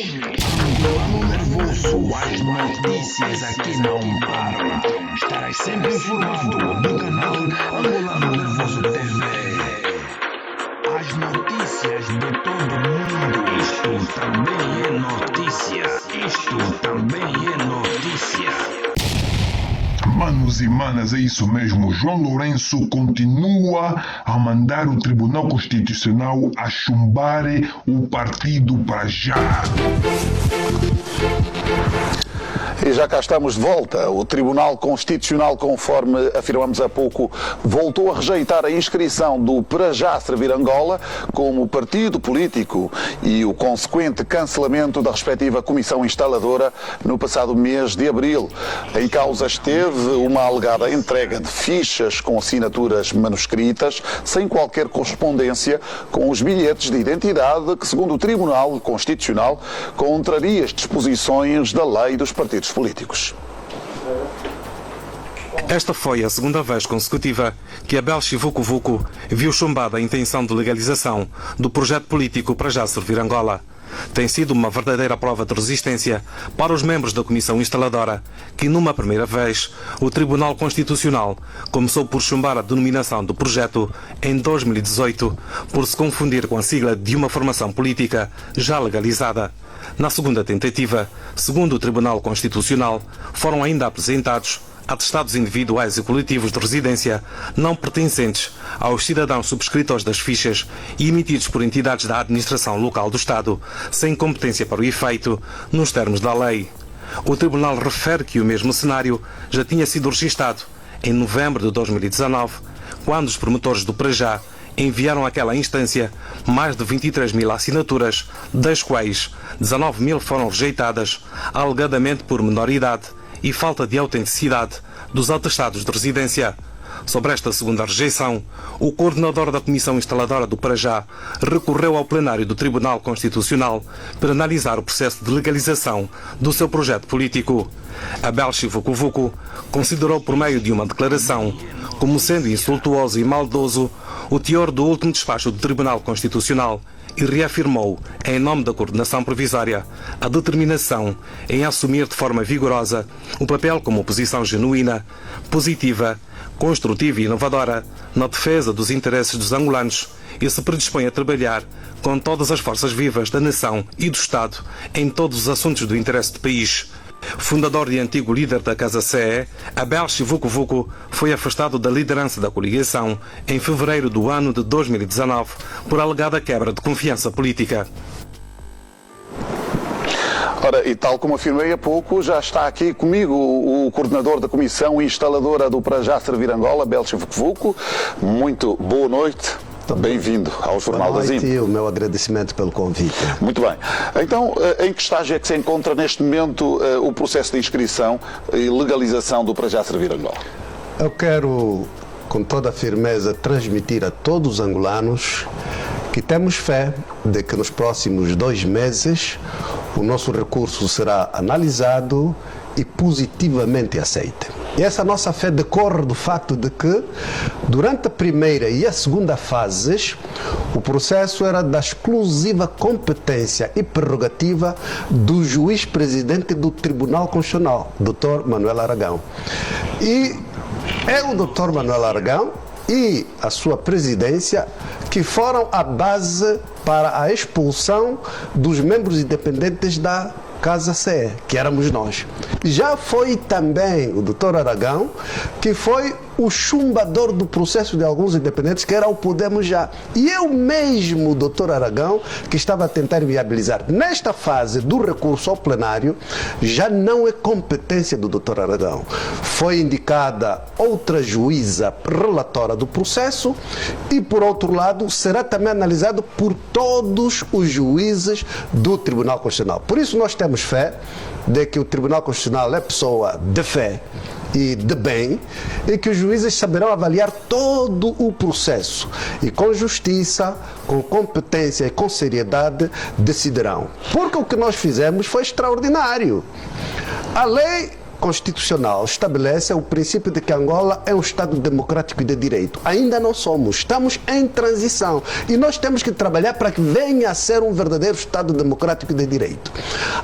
Angolano nervoso, as notícias aqui não param. Estarás sempre informado no canal Angolano Nervoso TV. As notícias de todo mundo. Isto também é notícia. Isto também é notícia. Manos e manas, é isso mesmo. João Lourenço continua a mandar o Tribunal Constitucional a chumbar o partido para já. E já cá estamos de volta. O Tribunal Constitucional, conforme afirmamos há pouco, voltou a rejeitar a inscrição do Para Já Servir Angola como partido político e o consequente cancelamento da respectiva comissão instaladora no passado mês de abril. Em causa esteve uma alegada entrega de fichas com assinaturas manuscritas, sem qualquer correspondência com os bilhetes de identidade que, segundo o Tribunal Constitucional, contraria as disposições da lei dos partidos políticos. Esta foi a segunda vez consecutiva que Abel Chivuco viu chumbada a intenção de legalização do projeto político Para Já Servir Angola. Tem sido uma verdadeira prova de resistência para os membros da comissão instaladora, que numa primeira vez o Tribunal Constitucional começou por chumbar a denominação do projeto em 2018, por se confundir com a sigla de uma formação política já legalizada. Na segunda tentativa, segundo o Tribunal Constitucional, foram ainda apresentados atestados individuais e coletivos de residência não pertencentes aos cidadãos subscritores das fichas e emitidos por entidades da administração local do Estado, sem competência para o efeito, nos termos da lei. O Tribunal refere que o mesmo cenário já tinha sido registado em novembro de 2019, quando os promotores do Para Já enviaram àquela instância mais de 23 mil assinaturas, das quais 19 mil foram rejeitadas, alegadamente por menoridade e falta de autenticidade dos atestados de residência. Sobre esta segunda rejeição, o coordenador da comissão instaladora do Para Já recorreu ao plenário do Tribunal Constitucional para analisar o processo de legalização do seu projeto político. Abel Chivuco considerou por meio de uma declaração como sendo insultuoso e maldoso o teor do último despacho do Tribunal Constitucional e reafirmou, em nome da coordenação provisória, a determinação em assumir de forma vigorosa o papel como oposição genuína, positiva, construtiva e inovadora na defesa dos interesses dos angolanos e se predispõe a trabalhar com todas as forças vivas da nação e do Estado em todos os assuntos do interesse do país. Fundador e antigo líder da Casa CE, Abel Chivuco foi afastado da liderança da coligação em fevereiro do ano de 2019 por alegada quebra de confiança política. Ora, e tal como afirmei há pouco, já está aqui comigo o coordenador da comissão instaladora do Para Já Servir Angola, Abel Chivuco. Muito boa noite. Bem-vindo ao Jornal da ZIM. E o meu agradecimento pelo convite. Muito bem. Então, em que estágio é que se encontra neste momento o processo de inscrição e legalização do Para Já Servir Angola? Eu quero, com toda a firmeza, transmitir a todos os angolanos que temos fé de que nos próximos 2 meses o nosso recurso será analisado e positivamente aceito. E essa nossa fé decorre do facto de que, durante a primeira e a segunda fases, o processo era da exclusiva competência e prerrogativa do juiz-presidente do Tribunal Constitucional, Dr. Manuel Aragão. E é o Dr. Manuel Aragão e a sua presidência que foram a base para a expulsão dos membros independentes da Casa CE, que éramos nós. Já foi também o Dr. Aragão, que foi o chumbador do processo de alguns independentes, que era o Podemos Já. E eu mesmo, Dr. Aragão, que estava a tentar viabilizar. Nesta fase do recurso ao plenário, já não é competência do Dr. Aragão. Foi indicada outra juíza relatora do processo e, por outro lado, será também analisado por todos os juízes do Tribunal Constitucional. Por isso nós temos fé de que o Tribunal Constitucional é pessoa de fé e de bem, e que os juízes saberão avaliar todo o processo e com justiça, com competência e com seriedade decidirão. Porque o que nós fizemos foi extraordinário. A lei Constitucional estabelece o princípio de que Angola é um Estado democrático e de direito. Ainda não somos, estamos em transição e nós temos que trabalhar para que venha a ser um verdadeiro Estado democrático e de direito.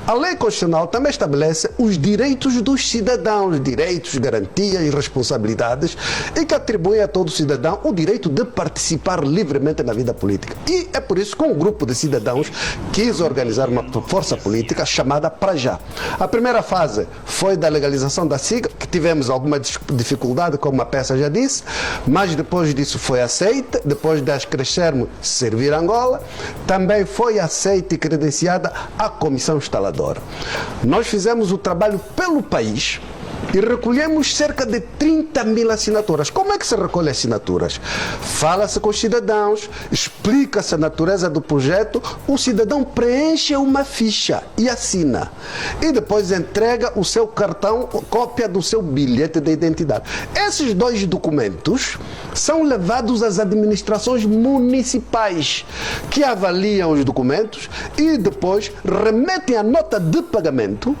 A lei constitucional também estabelece os direitos dos cidadãos, direitos, garantias e responsabilidades, e que atribui a todo cidadão o direito de participar livremente na vida política. E é por isso que um grupo de cidadãos quis organizar uma força política chamada Prajá. A primeira fase foi da legalização da sigla, que tivemos alguma dificuldade, como a peça já disse, mas depois disso foi aceita, depois de as crescermos Servir Angola, também foi aceita e credenciada a comissão instaladora. Nós fizemos o trabalho pelo país e recolhemos cerca de 30 mil assinaturas. Como é que se recolhe assinaturas? Fala-se com os cidadãos, explica-se a natureza do projeto, o cidadão preenche uma ficha e assina. E depois entrega o seu cartão, cópia do seu bilhete de identidade. Esses dois documentos são levados às administrações municipais, que avaliam os documentos e depois remetem a nota de pagamento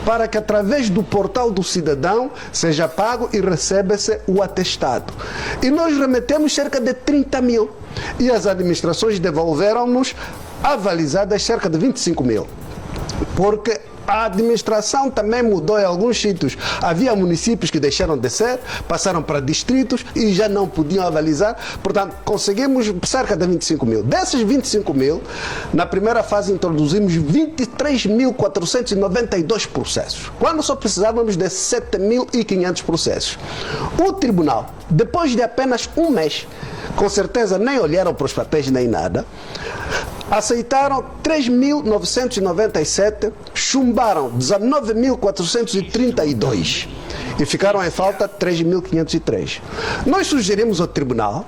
para que, através do portal do cidadão, seja pago e receba-se o atestado. E nós remetemos cerca de 30 mil. E as administrações devolveram-nos avalizadas cerca de 25 mil. Porque a administração também mudou em alguns sítios. Havia municípios que deixaram de ser, passaram para distritos e já não podiam avalizar. Portanto, conseguimos cerca de 25 mil. Desses 25 mil, na primeira fase introduzimos 23.492 processos, quando só precisávamos de 7.500 processos. O tribunal, depois de apenas um mês, com certeza nem olharam para os papéis nem nada, aceitaram 3.997, chumbaram 19.432 e ficaram em falta 3.503. Nós sugerimos ao tribunal,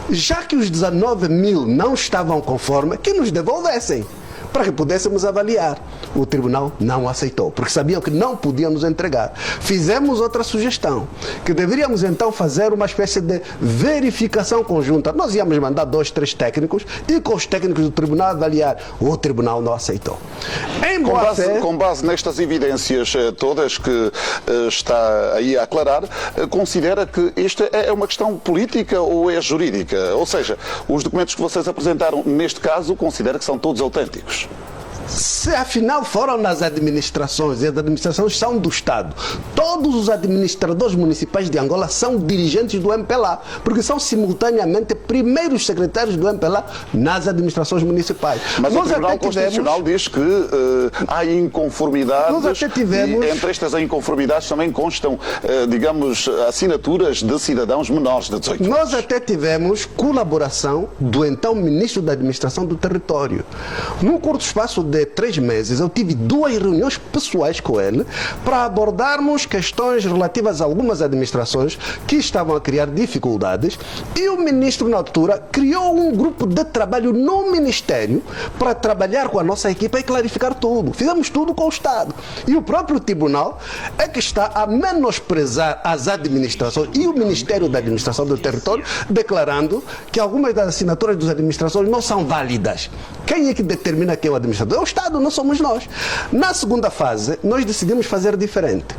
já que os 19 mil não estavam conforme, que nos devolvessem, para que pudéssemos avaliar. O tribunal não aceitou, porque sabiam que não podiam nos entregar. Fizemos outra sugestão, que deveríamos então fazer uma espécie de verificação conjunta. Nós íamos mandar 2, 3 técnicos e com os técnicos do tribunal avaliar. O tribunal não aceitou. Com base nestas evidências todas que está aí a aclarar, considera que esta é uma questão política ou é jurídica? Ou seja, os documentos que vocês apresentaram neste caso, considera que são todos autênticos? Se afinal foram nas administrações, e as administrações são do Estado, todos os administradores municipais de Angola são dirigentes do MPLA, porque são simultaneamente primeiros secretários do MPLA nas administrações municipais. Mas o Tribunal Constitucional diz que há inconformidades, e entre estas inconformidades também constam, digamos, assinaturas de cidadãos menores de 18 anos. Nós até tivemos colaboração do então Ministro da Administração do Território. Num curto espaço de 3 meses, eu tive 2 reuniões pessoais com ele para abordarmos questões relativas a algumas administrações que estavam a criar dificuldades, e o ministro, na altura, criou um grupo de trabalho no Ministério para trabalhar com a nossa equipa e clarificar tudo. Fizemos tudo com o Estado. E o próprio Tribunal é que está a menosprezar as administrações e o Ministério da Administração do Território, declarando que algumas das assinaturas das administrações não são válidas. Quem é que determina quem é o administrador? É o Estado, não somos nós. Na segunda fase, nós decidimos fazer diferente.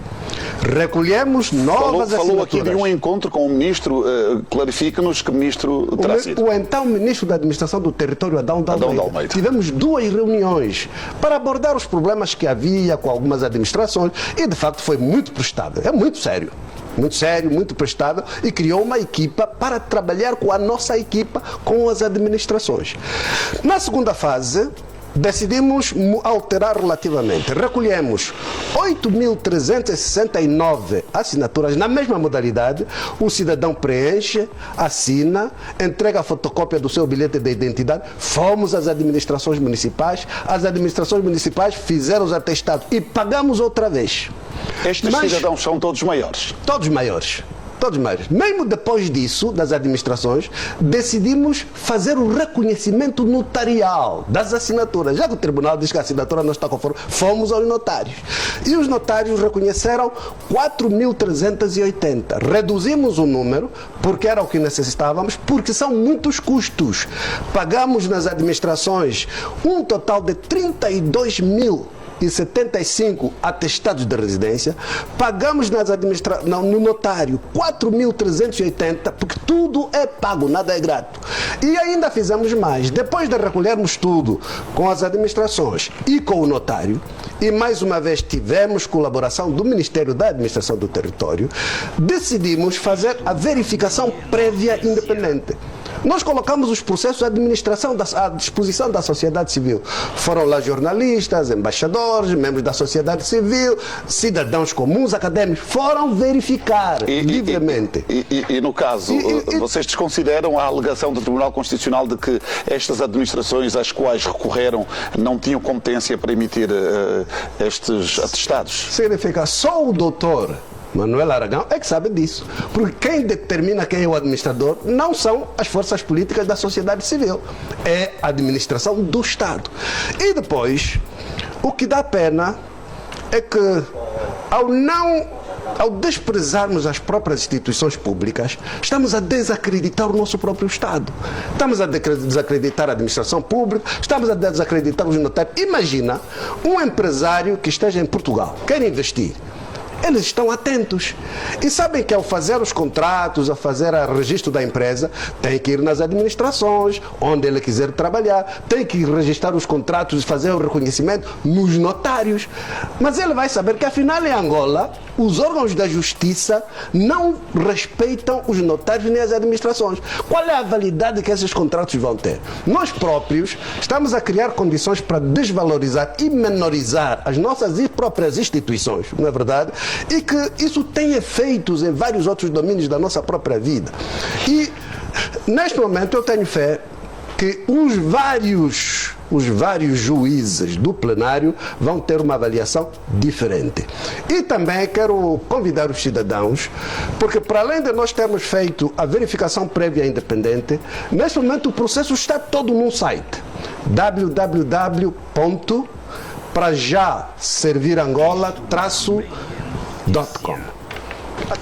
Recolhemos novas assinaturas. Falou aqui de um encontro com o ministro, clarifica-nos que ministro terá sido. O então ministro da Administração do Território, Adão de Almeida. Tivemos 2 reuniões para abordar os problemas que havia com algumas administrações e, de facto, foi muito prestável. É muito sério. Muito sério, muito prestável, e criou uma equipa para trabalhar com a nossa equipa, com as administrações. Na segunda fase, decidimos alterar relativamente. Recolhemos 8.369 assinaturas na mesma modalidade. O cidadão preenche, assina, entrega a fotocópia do seu bilhete de identidade. Fomos às administrações municipais. As administrações municipais fizeram os atestados e pagamos outra vez. Estes cidadãos são todos maiores? Todos maiores. Todos maiores. Mesmo depois disso, das administrações, decidimos fazer o reconhecimento notarial das assinaturas. Já que o tribunal diz que a assinatura não está conforme, fomos aos notários. E os notários reconheceram 4.380. Reduzimos o número, porque era o que necessitávamos, porque são muitos custos. Pagamos nas administrações um total de 32 mil 4.375 atestados de residência, pagamos no notário 4.380, porque tudo é pago, nada é grato. E ainda fizemos mais, depois de recolhermos tudo com as administrações e com o notário, e mais uma vez tivemos colaboração do Ministério da Administração do Território, decidimos fazer a verificação prévia independente. Nós colocamos os processos de administração à disposição da sociedade civil. Foram lá jornalistas, embaixadores, membros da sociedade civil, cidadãos comuns, académicos, foram verificar livremente. E no caso, vocês desconsideram a alegação do Tribunal Constitucional de que estas administrações às quais recorreram não tinham competência para emitir estes atestados? Significa só o doutor Manuel Aragão é que sabe disso, porque quem determina quem é o administrador não são as forças políticas da sociedade civil, é a administração do Estado. E depois, o que dá pena é que ao desprezarmos as próprias instituições públicas, estamos a desacreditar o nosso próprio Estado. Estamos a desacreditar a administração pública, estamos a desacreditar os notários. Imagina um empresário que esteja em Portugal, quer investir. Eles estão atentos e sabem que ao fazer os contratos, ao fazer o registro da empresa, tem que ir nas administrações, onde ele quiser trabalhar, tem que registrar os contratos e fazer o reconhecimento nos notários. Mas ele vai saber que afinal em Angola, os órgãos da justiça não respeitam os notários nem as administrações. Qual é a validade que esses contratos vão ter? Nós próprios estamos a criar condições para desvalorizar e menorizar as nossas próprias instituições, não é verdade? E que isso tem efeitos em vários outros domínios da nossa própria vida. E neste momento eu tenho fé que os vários juízes do plenário vão ter uma avaliação diferente. E também quero convidar os cidadãos, porque para além de nós termos feito a verificação prévia independente, neste momento o processo está todo num site, www.prajaservirangola-.com.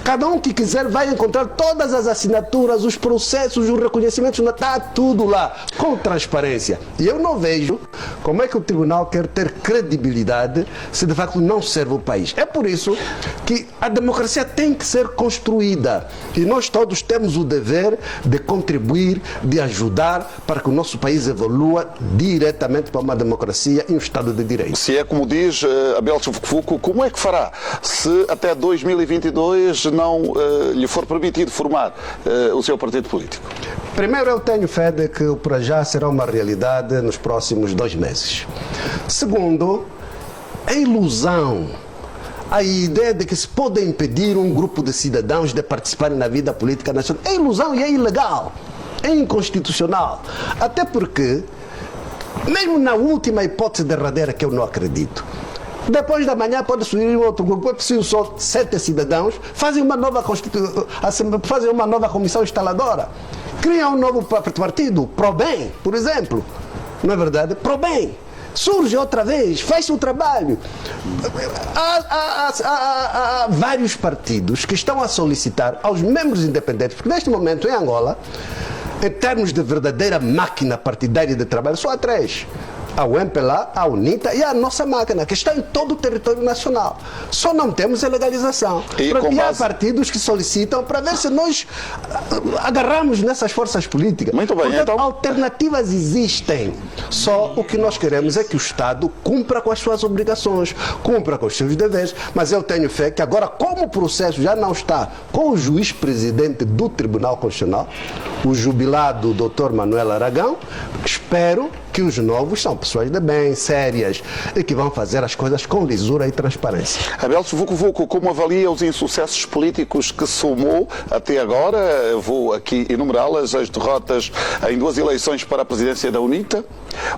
Cada um que quiser vai encontrar todas as assinaturas, os processos, os reconhecimentos, está tudo lá, com transparência. E eu não vejo como é que o tribunal quer ter credibilidade se de facto não serve o país. É por isso que a democracia tem que ser construída e nós todos temos o dever de contribuir, de ajudar para que o nosso país evolua diretamente para uma democracia e um Estado de Direito. Se é como diz Abel Chivucovuco, como é que fará se até 2022 não lhe for permitido formar o seu partido político? Primeiro, eu tenho fé de que o Prajá será uma realidade nos próximos 2 meses. Segundo, a ilusão, a ideia de que se pode impedir um grupo de cidadãos de participarem na vida política nacional é ilusão e é ilegal, é inconstitucional. Até porque, mesmo na última hipótese derradeira que eu não acredito, depois da manhã pode surgir outro grupo, é preciso só 7 cidadãos, fazem uma nova comissão instaladora, criam um novo PROBEM, por exemplo, não é verdade? PROBEM, surge outra vez, faz o trabalho. Há vários partidos que estão a solicitar aos membros independentes, porque neste momento em Angola, em termos de verdadeira máquina partidária de trabalho, só há 3. A UMPLA, a UNITA e a nossa máquina, que está em todo o território nacional. Só não temos a legalização. E há partidos que solicitam para ver se nós agarramos nessas forças políticas. Muito bem, portanto, então... alternativas existem. Só o que nós queremos é que o Estado cumpra com as suas obrigações, cumpra com os seus deveres. Mas eu tenho fé que agora, como o processo já não está com o juiz-presidente do Tribunal Constitucional, o jubilado Dr. Manuel Aragão, espero que os novos são pessoas de bem, sérias e que vão fazer as coisas com lisura e transparência. Abel Chivucovuco, como avalia os insucessos políticos que somou até agora? Vou aqui enumerá-las: as derrotas em 2 eleições para a presidência da UNITA,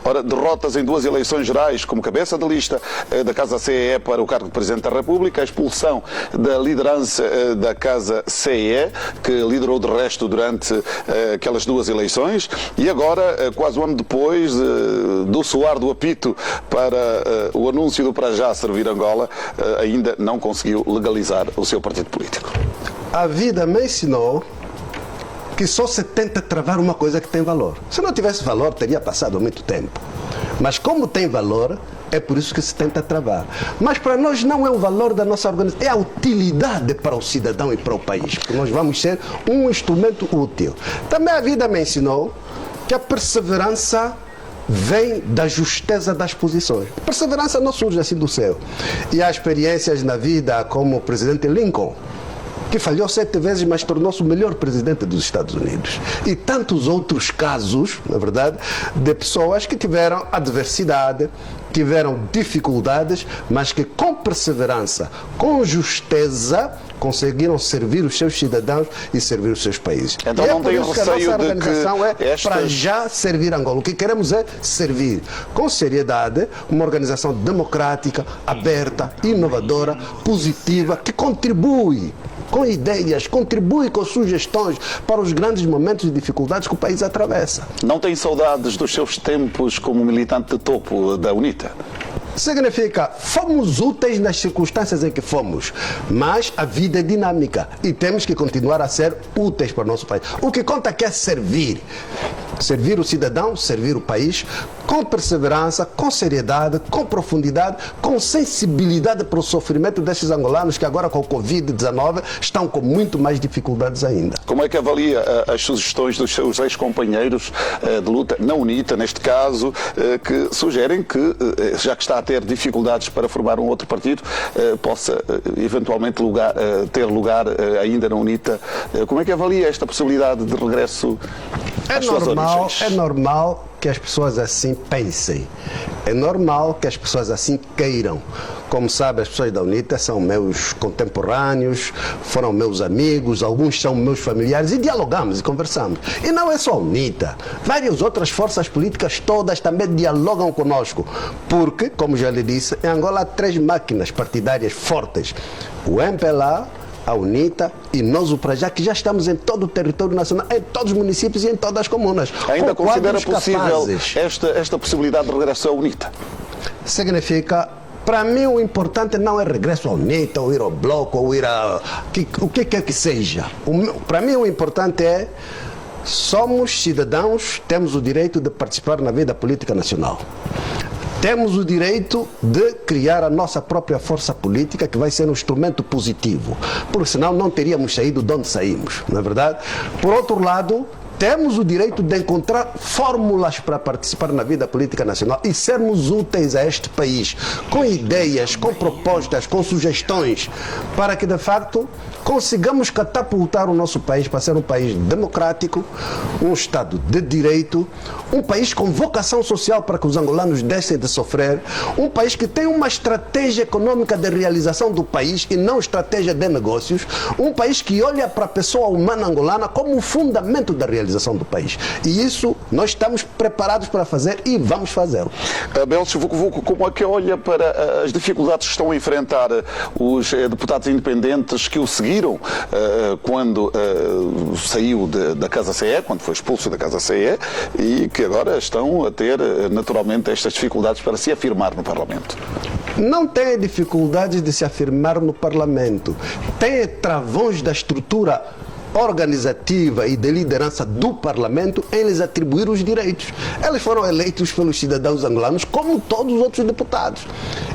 ora, derrotas em 2 eleições gerais como cabeça de lista da Casa CEE para o cargo de Presidente da República, a expulsão da liderança da Casa CEE, que liderou de resto durante aquelas 2 eleições, e agora, quase um ano depois do soar do apito para o anúncio do Prajá servir Angola, ainda não conseguiu legalizar o seu partido político. A vida me ensinou que só se tenta travar uma coisa que tem valor. Se não tivesse valor, teria passado há muito tempo. Mas como tem valor, é por isso que se tenta travar. Mas para nós não é o valor da nossa organização, é a utilidade para o cidadão e para o país, porque nós vamos ser um instrumento útil. Também a vida me ensinou que a perseverança vem da justeza das posições. A perseverança não surge assim do céu. E há experiências na vida como o presidente Lincoln, que falhou 7 vezes, mas tornou-se o melhor presidente dos Estados Unidos. E tantos outros casos, na verdade, de pessoas que tiveram adversidade, tiveram dificuldades, mas que com perseverança, com justeza, conseguiram servir os seus cidadãos e servir os seus países. Então não tem receio de que a nossa organização é para já servir Angola. O que queremos é servir com seriedade uma organização democrática, aberta, inovadora, positiva, que contribui com ideias, contribui com sugestões para os grandes momentos de dificuldades que o país atravessa. Não tem saudades dos seus tempos como militante de topo da UNITA? Significa, fomos úteis nas circunstâncias em que fomos, mas a vida é dinâmica e temos que continuar a ser úteis para o nosso país. O que conta aqui é servir. Servir o cidadão, servir o país, com perseverança, com seriedade, com profundidade, com sensibilidade para o sofrimento desses angolanos que agora com o Covid-19 estão com muito mais dificuldades ainda. Como é que avalia as sugestões dos seus ex-companheiros de luta, na UNITA, neste caso, que sugerem que, já que está a ter dificuldades para formar um outro partido, possa eventualmente ter lugar ainda na UNITA? Como é que avalia esta possibilidade de regresso às suas origens? É normal que as pessoas assim pensem. É normal que as pessoas assim queiram. Como sabe, as pessoas da UNITA são meus contemporâneos, foram meus amigos, alguns são meus familiares e dialogamos e conversamos. E não é só a UNITA. Várias outras forças políticas todas também dialogam conosco. Porque, como já lhe disse, em Angola há 3 máquinas partidárias fortes. O MPLA, a UNITA e nós, o Prajá, que já estamos em todo o território nacional, em todos os municípios e em todas as comunas. Ainda considera possível esta possibilidade de regresso à UNITA? Significa, para mim o importante não é regresso à UNITA, ou ir ao bloco, ou ir a... o que quer que seja. Para mim o importante é, somos cidadãos, temos o direito de participar na vida política nacional. Temos o direito de criar a nossa própria força política, que vai ser um instrumento positivo, porque senão não teríamos saído de onde saímos, não é verdade? Por outro lado, temos o direito de encontrar fórmulas para participar na vida política nacional e sermos úteis a este país, com ideias, com propostas, com sugestões, para que de facto consigamos catapultar o nosso país para ser um país democrático, um Estado de direito, um país com vocação social para que os angolanos deixem de sofrer, um país que tem uma estratégia econômica de realização do país e não estratégia de negócios, um país que olha para a pessoa humana angolana como o fundamento da realização do país. E isso nós estamos preparados para fazer e vamos fazê-lo. Belchi Vucu Vucu, como é que olha para as dificuldades que estão a enfrentar os deputados independentes que o seguiram quando saiu da Casa CE, quando foi expulso da Casa CE, e que agora estão a ter naturalmente estas dificuldades para se afirmar no Parlamento? Não tem dificuldades de se afirmar no Parlamento. Tem travões da estrutura organizativa e de liderança do Parlamento em lhes atribuir os direitos. Eles foram eleitos pelos cidadãos angolanos como todos os outros deputados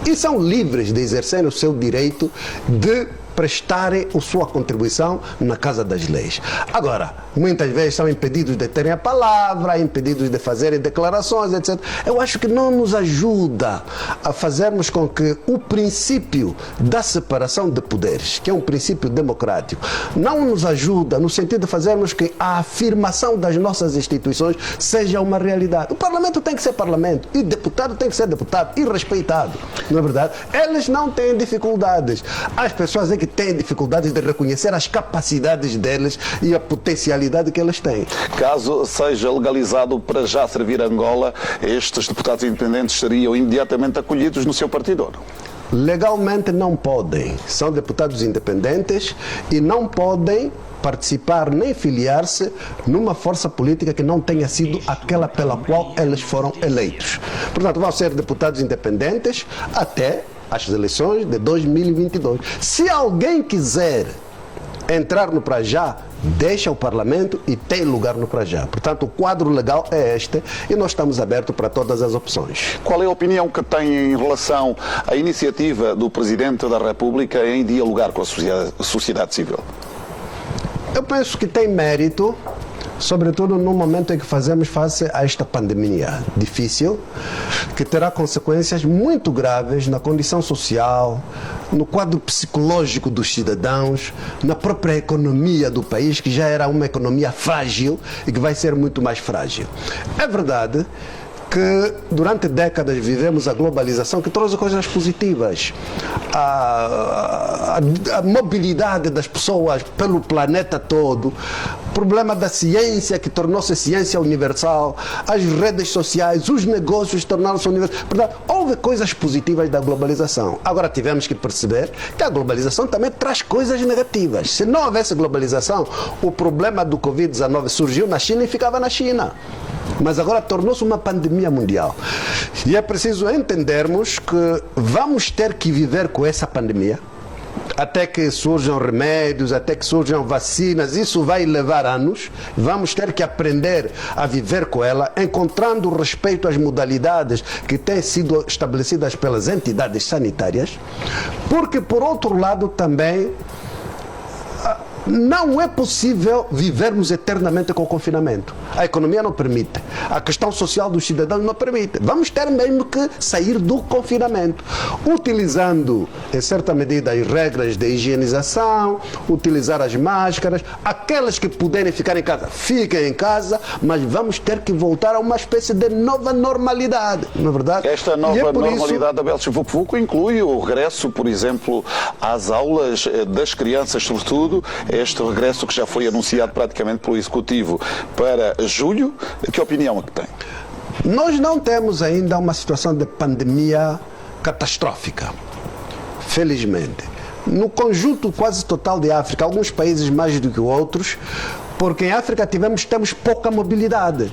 e são livres de exercer o seu direito de prestarem a sua contribuição na Casa das Leis. Agora, muitas vezes são impedidos de terem a palavra, impedidos de fazerem declarações, etc. Eu acho que não nos ajuda a fazermos com que o princípio da separação de poderes, que é um princípio democrático, não nos ajuda no sentido de fazermos que a afirmação das nossas instituições seja uma realidade. O Parlamento tem que ser Parlamento e deputado tem que ser deputado e respeitado, não é verdade? Eles não têm dificuldades. As pessoas é que têm dificuldades de reconhecer as capacidades deles e a potencialidade que eles têm. Caso seja legalizado para já servir Angola, estes deputados independentes seriam imediatamente acolhidos no seu partido? Legalmente não podem. São deputados independentes e não podem participar nem filiar-se numa força política que não tenha sido aquela pela qual eles foram eleitos. Portanto, vão ser deputados independentes até as eleições de 2022. Se alguém quiser entrar no Prajá, deixa o Parlamento e tem lugar no Prajá. Portanto, o quadro legal é este e nós estamos abertos para todas as opções. Qual é a opinião que tem em relação à iniciativa do Presidente da República em dialogar com a sociedade civil? Eu penso que tem mérito, sobretudo no momento em que fazemos face a esta pandemia difícil, que terá consequências muito graves na condição social, no quadro psicológico dos cidadãos, na própria economia do país, que já era uma economia frágil e que vai ser muito mais frágil. É verdade que durante décadas vivemos a globalização que trouxe coisas positivas. A mobilidade das pessoas pelo planeta todo, o problema da ciência que tornou-se ciência universal, as redes sociais, os negócios tornaram-se universais. Portanto, houve coisas positivas da globalização. Agora tivemos que perceber que a globalização também traz coisas negativas. Se não houvesse globalização, o problema do Covid-19 surgiu na China e ficava na China. Mas agora tornou-se uma pandemia mundial. E é preciso entendermos que vamos ter que viver com essa pandemia até que surjam remédios, até que surjam vacinas. Isso vai levar anos. Vamos ter que aprender a viver com ela, encontrando respeito às modalidades que têm sido estabelecidas pelas entidades sanitárias, porque, por outro lado, também não é possível vivermos eternamente com o confinamento. A economia não permite. A questão social dos cidadãos não permite. Vamos ter mesmo que sair do confinamento, utilizando, em certa medida, as regras de higienização, utilizar as máscaras. Aquelas que puderem ficar em casa, fiquem em casa, mas vamos ter que voltar a uma espécie de nova normalidade, não é verdade? Esta nova normalidade da Belchi Vucu Vucu inclui o regresso, por exemplo, às aulas das crianças, sobretudo, este regresso que já foi anunciado praticamente pelo Executivo para julho. Que opinião é que tem? Nós não temos ainda uma situação de pandemia catastrófica, felizmente. No conjunto quase total de África, alguns países mais do que outros, porque em África temos pouca mobilidade,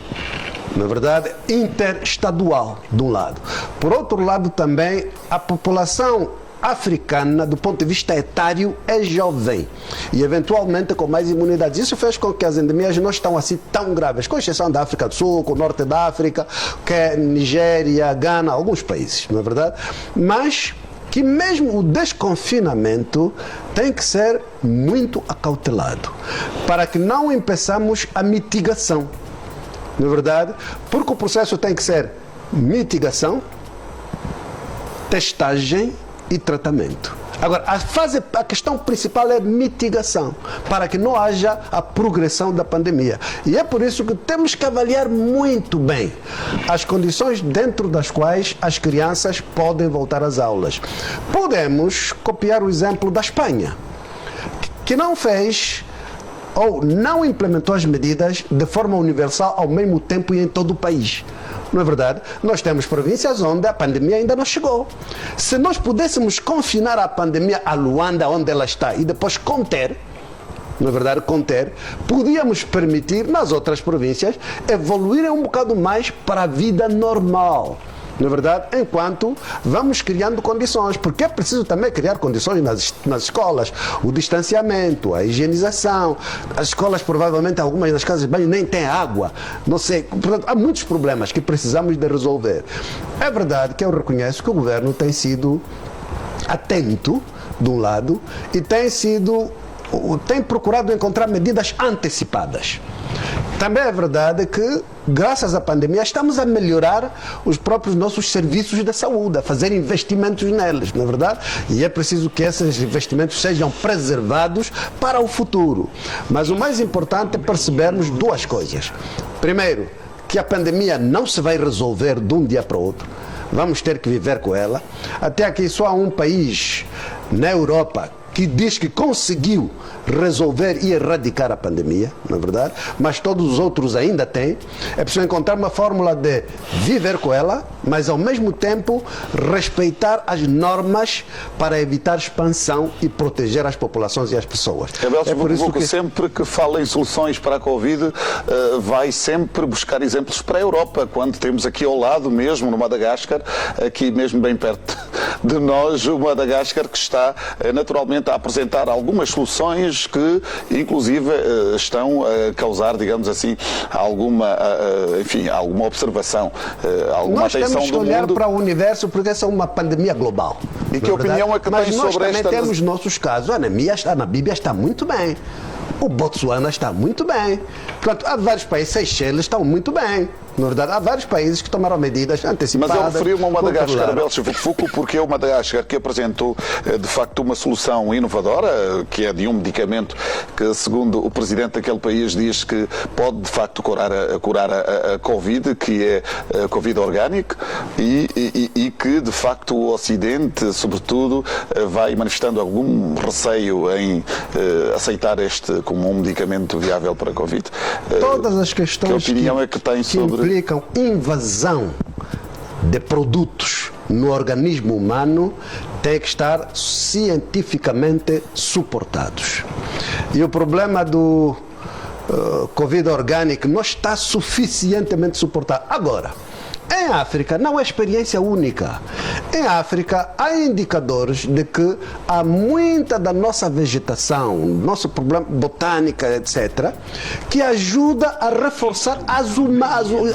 na verdade, interestadual, de um lado. Por outro lado, também, a população africana, do ponto de vista etário, é jovem e eventualmente com mais imunidade. Isso fez com que as endemias não estão assim tão graves, com exceção da África do Sul, com o norte da África, que é Nigéria, Gana, alguns países, não é verdade? Mas que mesmo o desconfinamento tem que ser muito acautelado para que não empeçamos a mitigação, não é verdade? Porque o processo tem que ser mitigação, testagem e tratamento. Agora, a questão principal é mitigação, para que não haja a progressão da pandemia. E é por isso que temos que avaliar muito bem as condições dentro das quais as crianças podem voltar às aulas. Podemos copiar o exemplo da Espanha, que não fez ou não implementou as medidas de forma universal ao mesmo tempo e em todo o país. Não é verdade? Nós temos províncias onde a pandemia ainda não chegou. Se nós pudéssemos confinar a pandemia a Luanda, onde ela está, e depois conter, não é verdade, podíamos permitir nas outras províncias evoluírem um bocado mais para a vida normal. Na verdade, enquanto vamos criando condições, porque é preciso também criar condições nas escolas, o distanciamento, a higienização. As escolas, provavelmente, algumas das casas de banho nem têm água, não sei. Portanto, há muitos problemas que precisamos de resolver. É verdade que eu reconheço que o governo tem sido atento, de um lado, e tem procurado encontrar medidas antecipadas. Também é verdade que, graças à pandemia, estamos a melhorar os próprios nossos serviços de saúde, a fazer investimentos neles, não é verdade? E é preciso que esses investimentos sejam preservados para o futuro. Mas o mais importante é percebermos duas coisas. Primeiro, que a pandemia não se vai resolver de um dia para o outro. Vamos ter que viver com ela. Até aqui só há um país na Europa que diz que conseguiu resolver e erradicar a pandemia, não é verdade? Mas todos os outros ainda têm. É preciso encontrar uma fórmula de viver com ela, mas ao mesmo tempo respeitar as normas para evitar expansão e proteger as populações e as pessoas. É por isso que sempre que fala em soluções para a Covid, vai sempre buscar exemplos para a Europa, quando temos aqui ao lado mesmo, no Madagascar, aqui mesmo bem perto de nós, o Madagascar, que está naturalmente a apresentar algumas soluções dados que, inclusive, estão a causar, digamos assim, alguma observação, alguma nós atenção temos que do olhar mundo. para o universo porque essa é uma pandemia global. E que opinião é que Mas tem nós sobre também esta... temos nossos casos. A Namíbia está muito bem. O Botsuana está muito bem. Portanto, há vários países, Seychelles estão muito bem. Na verdade, há vários países que tomaram medidas antecipadas. Mas eu referi-me ao Madagascar, controlaram. Abel Chivuco, porque é o Madagascar que apresentou, de facto, uma solução inovadora, que é de um medicamento que, segundo o presidente daquele país, diz que pode, de facto, curar a Covid, que é a Covid orgânica, e que, de facto, o Ocidente, sobretudo, vai manifestando algum receio em aceitar este como um medicamento viável para a Covid. Todas as questões que opinião é que tem sobre... implicam invasão de produtos no organismo humano têm que estar cientificamente suportados. E o problema do Covid orgânico não está suficientemente suportado. Agora, em África não é experiência única. Em África há indicadores de que há muita da nossa vegetação, nosso problema botânica, etc., que ajuda a reforçar as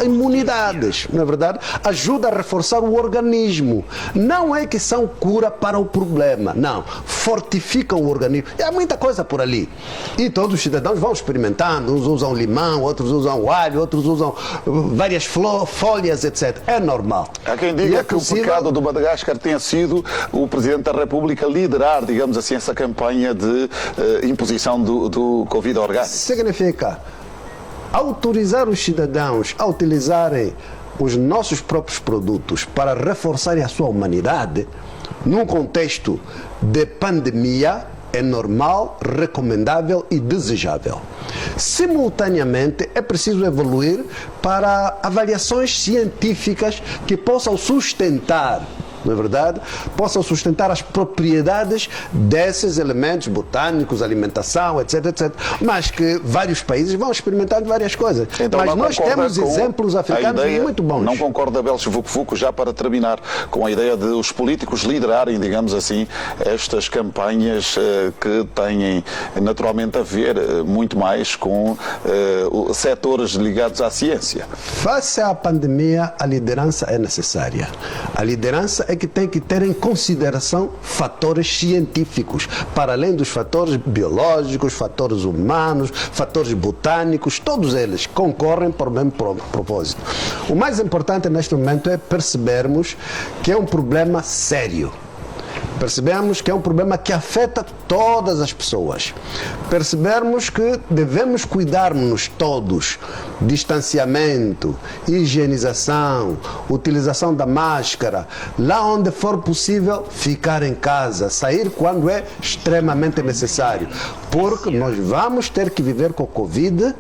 imunidades, não é verdade? Ajuda a reforçar o organismo. Não é que são cura para o problema, não. Fortificam o organismo. E há muita coisa por ali. E todos os cidadãos vão experimentando. Uns usam limão, outros usam alho, outros usam várias folhas, etc. É normal. Há quem diga que o pecado do Madagascar tenha sido o Presidente da República liderar, digamos assim, essa campanha de imposição do Covid orgânico. Significa autorizar os cidadãos a utilizarem os nossos próprios produtos para reforçarem a sua humanidade num contexto de pandemia. É normal, recomendável e desejável. Simultaneamente, é preciso evoluir para avaliações científicas que possam sustentar, não é verdade? Possam sustentar as propriedades desses elementos botânicos, alimentação, etc, etc. Mas que vários países vão experimentando várias coisas. Então, mas nós temos exemplos africanos muito bons. Não concorda, Abel Chivuco, já para terminar, com a ideia de os políticos liderarem, digamos assim, estas campanhas que têm naturalmente a ver muito mais com setores ligados à ciência? Face à pandemia, a liderança é necessária. A liderança é que tem que ter em consideração fatores científicos, para além dos fatores biológicos, fatores humanos, fatores botânicos, todos eles concorrem para o mesmo propósito. O mais importante neste momento é percebermos que é um problema sério. Percebemos que é um problema que afeta todas as pessoas. Percebemos que devemos cuidar-nos todos. Distanciamento, higienização, utilização da máscara. Lá onde for possível, ficar em casa. Sair quando é extremamente necessário. Porque nós vamos ter que viver com o Covid.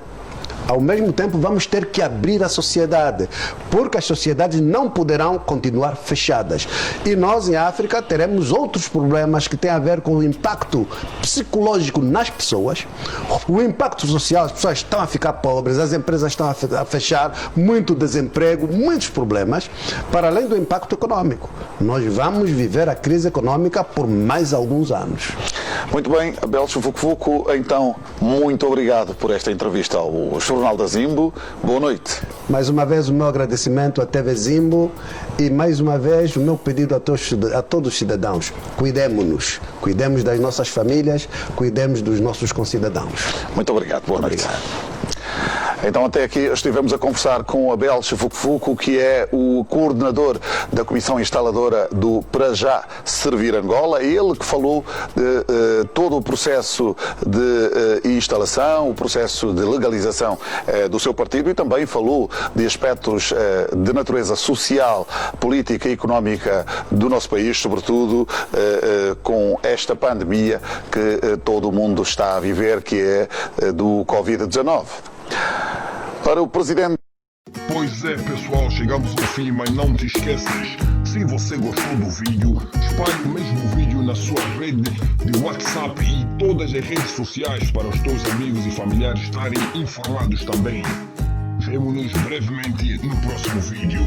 Ao mesmo tempo, vamos ter que abrir a sociedade, porque as sociedades não poderão continuar fechadas. E nós, em África, teremos outros problemas que têm a ver com o impacto psicológico nas pessoas, o impacto social, as pessoas estão a ficar pobres, as empresas estão a fechar, muito desemprego, muitos problemas, para além do impacto econômico. Nós vamos viver a crise econômica por mais alguns anos. Muito bem, Abel Chivuco, então, muito obrigado por esta entrevista ao Jornal da Zimbo. Boa noite. Mais uma vez o meu agradecimento à TV Zimbo e mais uma vez o meu pedido a todos os cidadãos. Cuidemos-nos, cuidemos das nossas famílias, cuidemos dos nossos concidadãos. Muito obrigado, boa noite. Então, até aqui estivemos a conversar com Abel Chivuco, que é o coordenador da Comissão Instaladora do Para Já Servir Angola. Ele que falou de todo o processo de instalação, o processo de legalização do seu partido, e também falou de aspectos de natureza social, política e económica do nosso país, sobretudo com esta pandemia que todo o mundo está a viver, que é do Covid-19. Para o Presidente... Pois é, pessoal, chegamos ao fim, mas não te esqueças, se você gostou do vídeo, espalhe o mesmo vídeo na sua rede de WhatsApp e todas as redes sociais para os teus amigos e familiares estarem informados também. Vemo-nos brevemente no próximo vídeo.